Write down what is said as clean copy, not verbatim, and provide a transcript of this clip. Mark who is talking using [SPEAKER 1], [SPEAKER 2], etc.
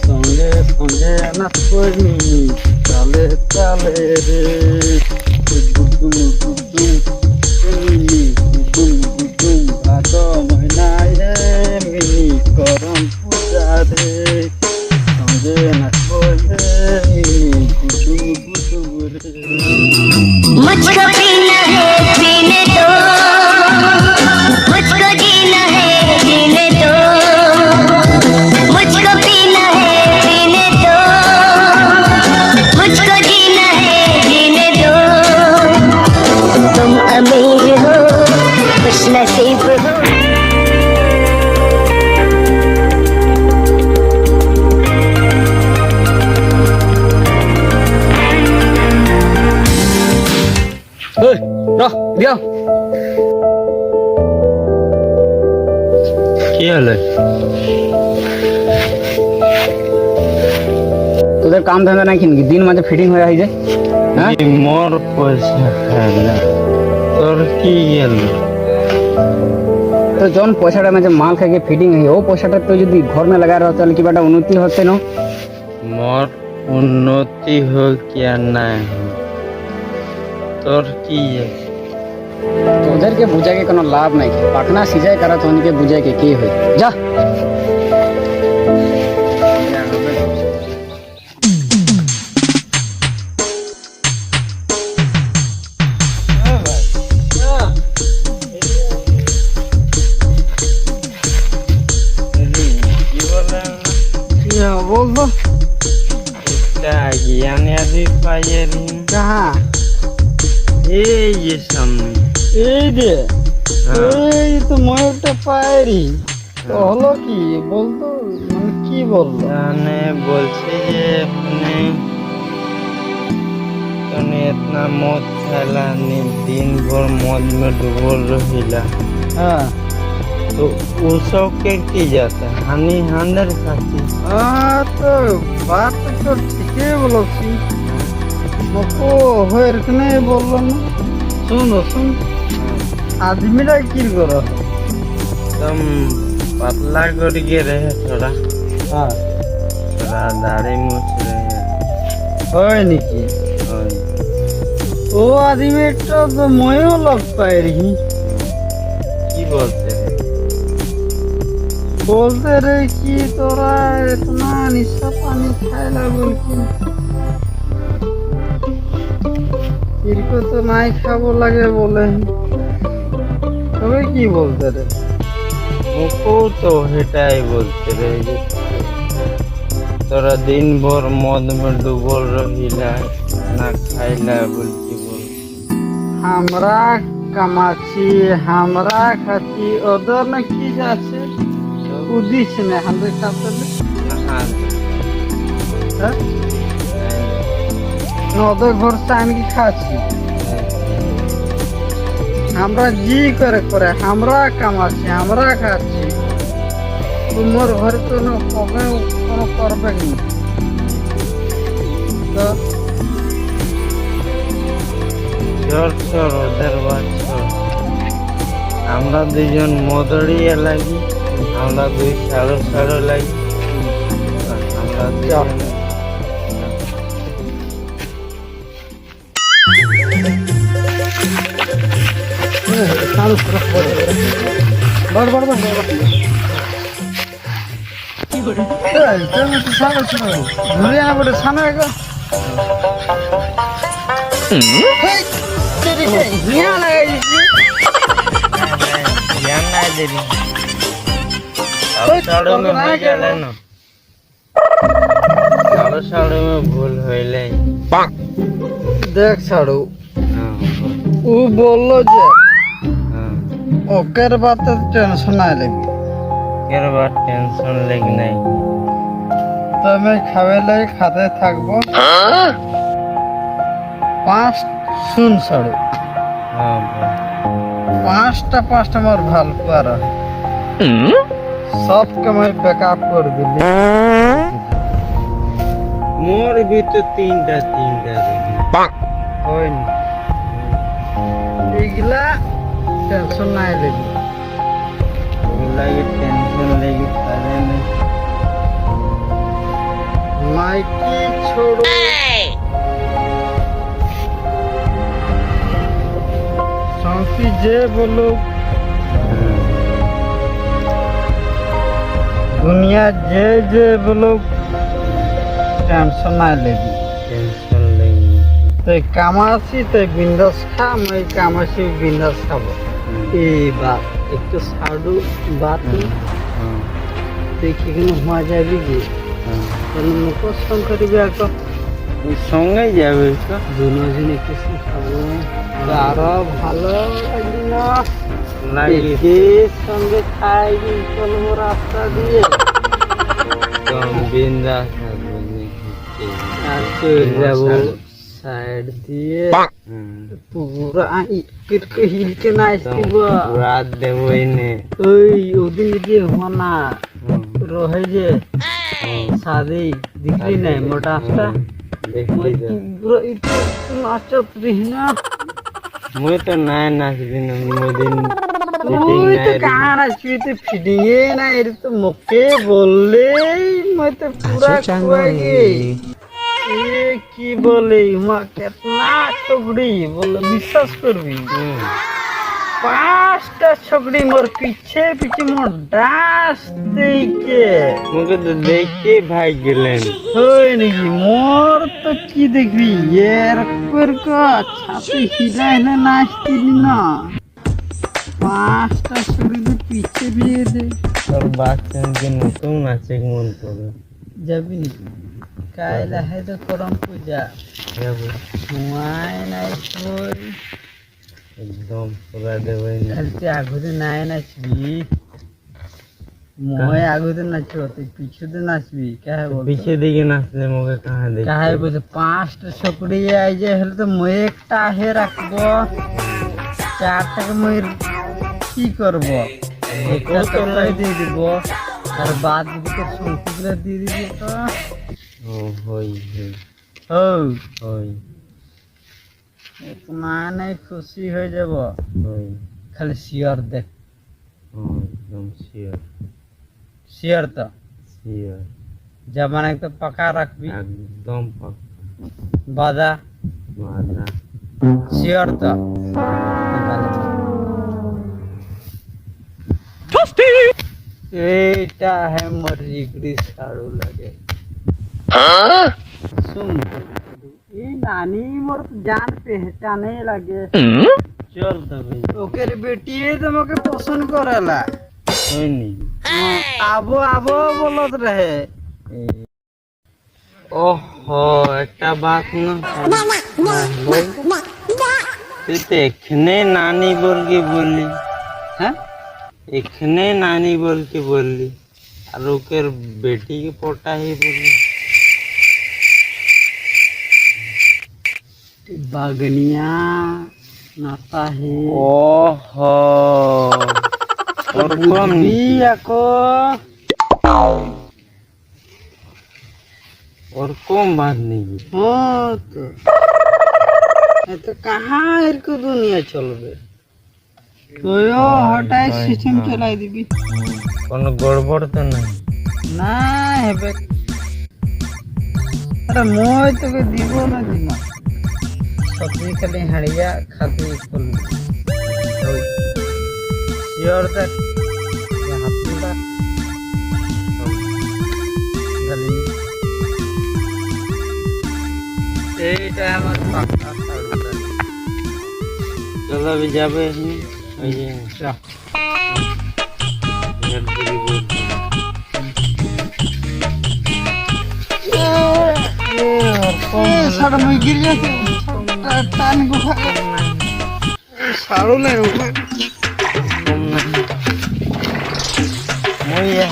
[SPEAKER 1] সঙ্গে সঙ্গে নাচবই মিনি তালে তালে রে গুডুম গুডুম মিনি গুডুম গুডুম ভাদ মহিনায় মিনি করম পূজা রে সঙ্গে নাচবই মিনি গুডুম গুডুম রে
[SPEAKER 2] मुझको पीना है पीने दो मुझको जीना है जीने दो मुझको पीना है पीने दो मुझको जीना है जीने दो तुम अमीर हो खुश नसीब हो
[SPEAKER 1] দিও
[SPEAKER 3] কি হলো?
[SPEAKER 1] তোদের কাম ধান্দা নাই কিন্তু দিন মাঝে ফিটিং হয়ে যায় হ্যাঁ
[SPEAKER 3] মোর পয়সা খাইলা তোর কি গেল?
[SPEAKER 1] তো যখন পয়সাটা মাঝে মাল খাইকে ফিটিং হয় ও পয়সাটা তো যদি ঘর में लगा रहो তাহলে কি বাটা উন্নতি হচ্ছে না
[SPEAKER 3] মোর উন্নতি হোক या নাই হোক তোর কি আছে?
[SPEAKER 1] তোদেরকে বুঝাকে কোনো লাভ নাই পাখনা সিজাই করা তো উনকে বুঝাকে কি হয় যা
[SPEAKER 3] কি বলে
[SPEAKER 1] বলতো
[SPEAKER 3] একটা জ্ঞানী আদি পাইয়ারি
[SPEAKER 1] কাহা
[SPEAKER 3] এই যে সামনে
[SPEAKER 1] এই রে
[SPEAKER 3] হ্যাঁ।
[SPEAKER 1] এই তো ময়ূরটা পায়রি তো হলো কি বলতো মানে কি বললো
[SPEAKER 3] जाने बोलছে যে तने इतना मौत फैला ने दिन भर मौज में डूबल रहिला
[SPEAKER 1] হ্যাঁ
[SPEAKER 3] तो वो सब के की जाता हानि हांडर साथी
[SPEAKER 1] তো বাত তো ঠিকই বলছি মকো হয়ে রকনে বললো না শুন आदमीरा की करो
[SPEAKER 3] एकदम पतला करके रहे थोड़ा
[SPEAKER 1] हाँ
[SPEAKER 3] थोड़ा दाढ़ी मूछ रहे
[SPEAKER 1] হয় নাকি
[SPEAKER 3] और
[SPEAKER 1] ও आदमीটা তো ময়ও লগ পাই রহি
[SPEAKER 3] की बोलते हैं
[SPEAKER 1] बोलते रे कि तोरा इतना निशा पानी खाएला बोल की इनको तो नहीं खाबो लगे बोले तबे की बोलते रे
[SPEAKER 3] मुको तो हेटाई बोलते रहे जे तोरा दिन भर मौज में डूबल रहिला ना खाइला बोल के बोल
[SPEAKER 1] हमरा কামাচ্ছি আমরা খাচ্ছি ওদের না কি যাচ্ছে উদিস না আমাদের কাছে
[SPEAKER 3] हाँ
[SPEAKER 1] হ্যাঁ না ওদের ঘর আমি কি খাচ্ছি আমরা জি করে করে আমরা কামাচ্ছি আমরা খাচ্ছি তোমার ঘরে তো না কবে কোনো করবে কি তো
[SPEAKER 3] চোর চোর ওদের বাচ্চা আমরা দুজন মদড়িয়া লাগি আমরা দুই সাড়ো সাড়ো লাগি আমরা দুজন
[SPEAKER 1] বড় বড় বড় তুমি তো সামনে ছিল ঘুরে আনা বলে সামনে গো হিয়া লাগাইছি
[SPEAKER 3] ध्यान ना दे रही अब साड़ो में हो गया ना साड़ो साड़ो में भूल होइले
[SPEAKER 1] দেখ ছাড়ো
[SPEAKER 3] हाँ
[SPEAKER 1] ও বললো যে
[SPEAKER 3] हाँ
[SPEAKER 1] ওকের বাতে টেনশন আইলে
[SPEAKER 3] কের বাত টেনশন লেগ নাই
[SPEAKER 1] তো আমি খাবেলে খাতে থাকবো পাঁচ শুন ছাড়ো
[SPEAKER 3] हाँ बोल
[SPEAKER 1] পাঁচটা মোর ভাল পার सबके मैं बैकअप कर दिली
[SPEAKER 3] मोर भी तो तीन टा
[SPEAKER 1] होई नहीं एगला टेंशन नहीं लेगी
[SPEAKER 3] लगे टेंशन लेगी पहले में
[SPEAKER 1] মাইকি ছোড়ো সংকি যে বলো दुनिया जे जे बोलो टेंशन ना लेगी
[SPEAKER 3] টেনশন लेगी
[SPEAKER 1] तो कामासी तो बिंदास खा मैं कामासी बिंदास खाबो ए बात एक तो साडू बात देखी कि मजा भी गे तो मुको संग करिबे आको
[SPEAKER 3] সঙ্গে যাবে তো
[SPEAKER 1] दोनों जने किसी खाबो आरो ভালো লাগি না
[SPEAKER 3] লাগে
[SPEAKER 1] একে সঙ্গে খাইবি চলবো রাস্তা দিয়ে
[SPEAKER 3] একদম বিন্দাস
[SPEAKER 1] আর চলে যাবো সাইড দিয়ে পুরা ইটকে হিলকে নাচব
[SPEAKER 3] রাত দেবই নে
[SPEAKER 1] ওই ওদিন যে হনা রহে যে শাদি দিখলি নাই মোটাটা
[SPEAKER 3] দেখি তো
[SPEAKER 1] পুরা ইটকে নাচত রহি না
[SPEAKER 3] মুই তো নাই নাচবি না মোদিন
[SPEAKER 1] ওই তো কার আসবি তো ফিডিংয়ে না এর তো মুখে বললেই মই তো পুরা খুয়াগে ये की बोले हुआ कितना छोकरी बोले विश्वास करबी पांचटा छोकरी मोर पीछे पीछे मोर डांस देके
[SPEAKER 3] मुझे तो देख के भाग गेलन
[SPEAKER 1] होय नहीं मोर तो की देखबी यार कर को छाती हिला ना नाचती ना पांचटा छोकरी के पीछे भी दे
[SPEAKER 3] और बात सुन के नतु नाचे मन करे
[SPEAKER 1] যাবি নাকি কাইলা হে তো করম পূজা
[SPEAKER 3] যাব
[SPEAKER 1] হুয়াই নাই কই
[SPEAKER 3] একদম পুরা দেবই না
[SPEAKER 1] খালি তুই আগুতে নাই নাচবি মই আগুতে নাচব তুই পিছুতে নাচবি কাহে বল
[SPEAKER 3] पीछे दिखे नाचले मुझे कहाँ देख
[SPEAKER 1] কাহে বলছে পাঁচটা ছকড়ি আই যে হলে তো মই একটা হে রাখবো চারটাকে মই কি করব একটা তো দিয়ে দিব আর বাদ দিকে সংকুগুলো দিয়ে দিবি তো
[SPEAKER 3] ओ होई
[SPEAKER 1] ও
[SPEAKER 3] होई
[SPEAKER 1] মানে খুশি হয়ে যাব
[SPEAKER 3] होई
[SPEAKER 1] খালি শিওর দেখ
[SPEAKER 3] एकदम शियर
[SPEAKER 1] শিওর তো
[SPEAKER 3] शियर
[SPEAKER 1] জবানে তো পাকা রাখবি
[SPEAKER 3] एकदम पक्का
[SPEAKER 1] বাদা
[SPEAKER 3] वादा
[SPEAKER 1] শিওর তো এইটা হে মোর জিগরি সাড়ু লাগে सुन ये नानी मोर तो जान पहचाने लगे
[SPEAKER 3] चल तभी
[SPEAKER 1] ओकर बेटी तो मके पसंद करेला
[SPEAKER 3] होई नहीं
[SPEAKER 1] आबो आबो बोलत रहे
[SPEAKER 3] ओहो একটা বাত না তুই তো এখানে নানি বলকে বললি
[SPEAKER 1] हैं
[SPEAKER 3] এখানে নানি বলকে বললি আর ওকের বেটি के पोटा ही बोली
[SPEAKER 1] बागनिया नाता है
[SPEAKER 3] ओहो और कम
[SPEAKER 1] बिया को
[SPEAKER 3] और कम बात नहीं
[SPEAKER 1] हो तो कहाँ इनको दुनिया चलबे तो यो हटाई सिस्टम चलाई दिबी
[SPEAKER 3] कोनो गड़बड़ तो नहीं
[SPEAKER 1] ना हेबे अरे मोय तो के दिबो ना दिमा सब्जी खाली हड़िया खाती फुल शियोर तक हाथी का गली এইটা আমার পাক্কা সাড়ুটা
[SPEAKER 3] चलो अभी जाबे ये
[SPEAKER 1] চা साड़ा मैं गिर जाते टान को साड़ू ले
[SPEAKER 3] muy bien